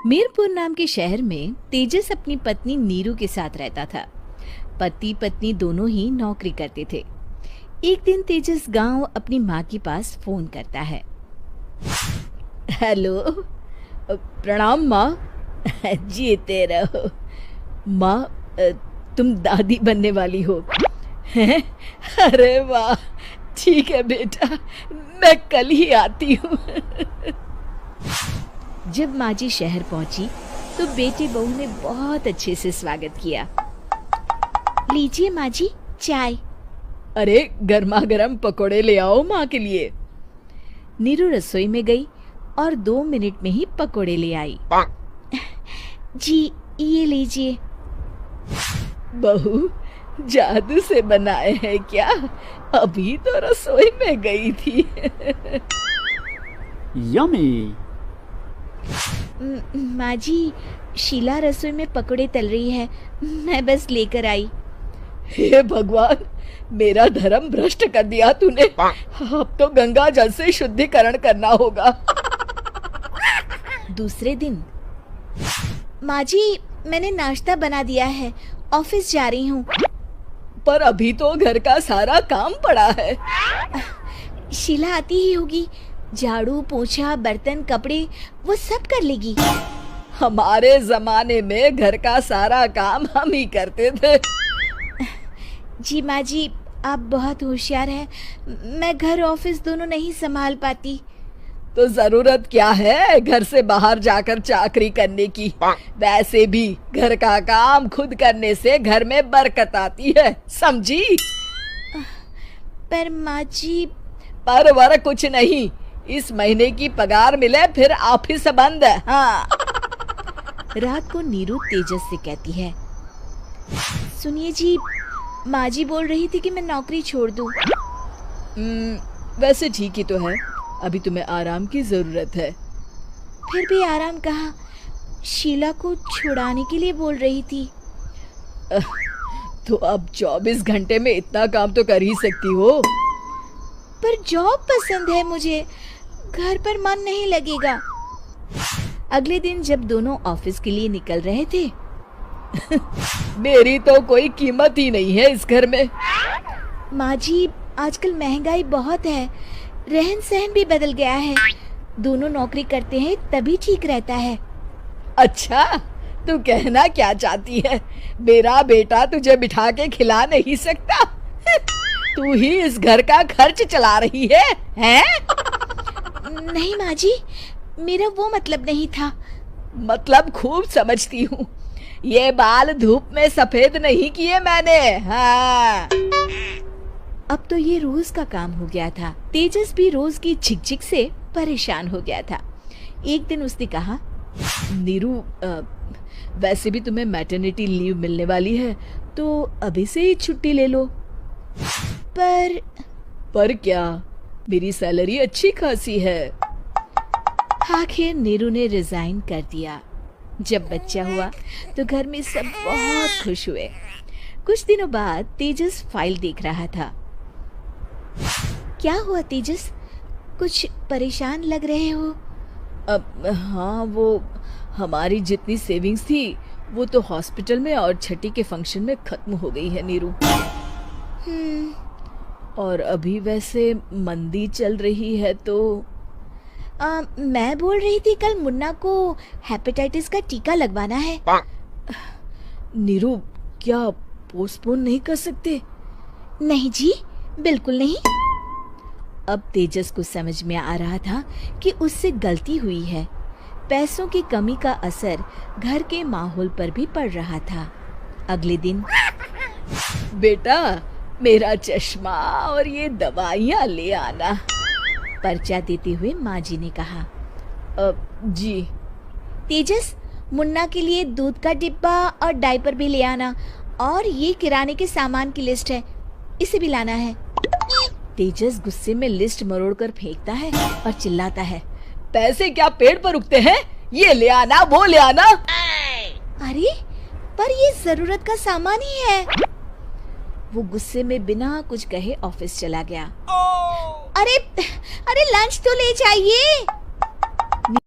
मीरपुर नाम के शहर में तेजस अपनी पत्नी नीरू के साथ रहता था। पति पत्नी दोनों ही नौकरी करते थे। एक दिन तेजस गांव अपनी माँ के पास फोन करता है। हेलो, प्रणाम माँ। जीते रहो माँ, तुम दादी बनने वाली हो हैं? अरे वाह, ठीक है बेटा, मैं कल ही आती हूँ। जब माँ जी शहर पहुंची तो बेटी बहू ने बहुत अच्छे से स्वागत किया। लीजिए माँ जी, चाय। अरे गर्मा गर्म पकोड़े ले आओ माँ के लिए। नीरू रसोई में गई और 2 मिनट में ही पकोड़े ले आई। जी ये लीजिए। बहू, जादू से बनाए हैं क्या? अभी तो रसोई में गई थी। यम्मी। माँ जी, शीला रसोई में पकोड़े तल रही है, मैं बस लेकर आई। हे भगवान, मेरा धर्म भ्रष्ट कर दिया तूने। अब तो गंगा जल से शुद्धिकरण करना होगा। दूसरे दिन, माँ जी मैंने नाश्ता बना दिया है, ऑफिस जा रही हूँ। पर अभी तो घर का सारा काम पड़ा है। शीला आती ही होगी, झाड़ू पोछा बर्तन कपड़े वो सब कर लेगी। हमारे जमाने में घर का सारा काम हम ही करते थे। जी माँ जी, आप बहुत होशियार हैं, मैं घर ऑफिस दोनों नहीं संभाल पाती। तो जरूरत क्या है घर से बाहर जाकर चाकरी करने की? वैसे भी घर का काम खुद करने से घर में बरकत आती है, समझी? पर माँ जी। पर वर कुछ नहीं, इस महीने की पगार मिले फिर ऑफिस बंद। हाँ। रात को नीरू तेजस से कहती है, सुनिए जी, माँ जी बोल रही थी कि मैं नौकरी छोड़ दूं। वैसे ठीक ही तो है, अभी तुम्हें आराम की जरूरत है। फिर भी आराम कहाँ, शीला को छुड़ाने के लिए बोल रही थी। तो अब 24 घंटे में इतना काम तो कर ही सकती हो। पर जॉब पसंद है मुझे, घर पर मन नहीं लगेगा। अगले दिन जब दोनों ऑफिस के लिए निकल रहे थे, मेरी तो कोई कीमत ही नहीं है इस घर में। माँ जी, आजकल महंगाई बहुत है, रहन सहन भी बदल गया है, दोनों नौकरी करते हैं तभी ठीक रहता है। अच्छा, तू कहना क्या चाहती है? मेरा बेटा तुझे बिठा के खिला नहीं सकता? तू ही इस घर का खर्च चला रही है, हैं? नहीं माँ जी, मेरा वो मतलब नहीं था। मतलब खूब समझती हूँ, ये बाल धूप में सफेद नहीं किए मैंने। हाँ। अब तो ये रोज का काम हो गया था। तेजस भी रोज की झिकझिक से परेशान हो गया था। एक दिन उसने कहा, नीरू, वैसे भी तुम्हें मैटरनिटी लीव मिलने वाली है, तो अभी से ही छुट्टी ले लो। पर क्या, मेरी सैलरी अच्छी खासी है। आखिर नीरू ने रिजाइन कर दिया। जब बच्चा हुआ तो घर में सब बहुत खुश हुए। कुछ दिनों बाद तेजस फाइल देख रहा था। क्या हुआ तेजस, कुछ परेशान लग रहे हो? हाँ, वो हमारी जितनी सेविंग्स थी वो तो हॉस्पिटल में और छठी के फंक्शन में खत्म हो गई है नीरू। और अभी वैसे मंदी चल रही है तो मैं बोल रही थी कल मुन्ना को हेपेटाइटिस का टीका लगवाना है। नीरू, क्या पोस्टपोन नहीं कर सकते? नहीं जी, बिल्कुल नहीं। अब तेजस को समझ में आ रहा था कि उससे गलती हुई है। पैसों की कमी का असर घर के माहौल पर भी पड़ रहा था। अगले दिन, बेटा मेरा चश्मा और ये दवाइयाँ ले आना, पर्चा देते हुए माँ जी ने कहा। जी। तेजस, मुन्ना के लिए दूध का डिब्बा और डायपर भी ले आना, और ये किराने के सामान की लिस्ट है, इसे भी लाना है। तेजस गुस्से में लिस्ट मरोड़कर फेंकता है और चिल्लाता है, पैसे क्या पेड़ पर उगते हैं? ये ले आना, वो ले आना। अरे पर ये जरूरत का सामान ही है। वो गुस्से में बिना कुछ कहे ऑफिस चला गया। अरे लंच तो ले जाइए।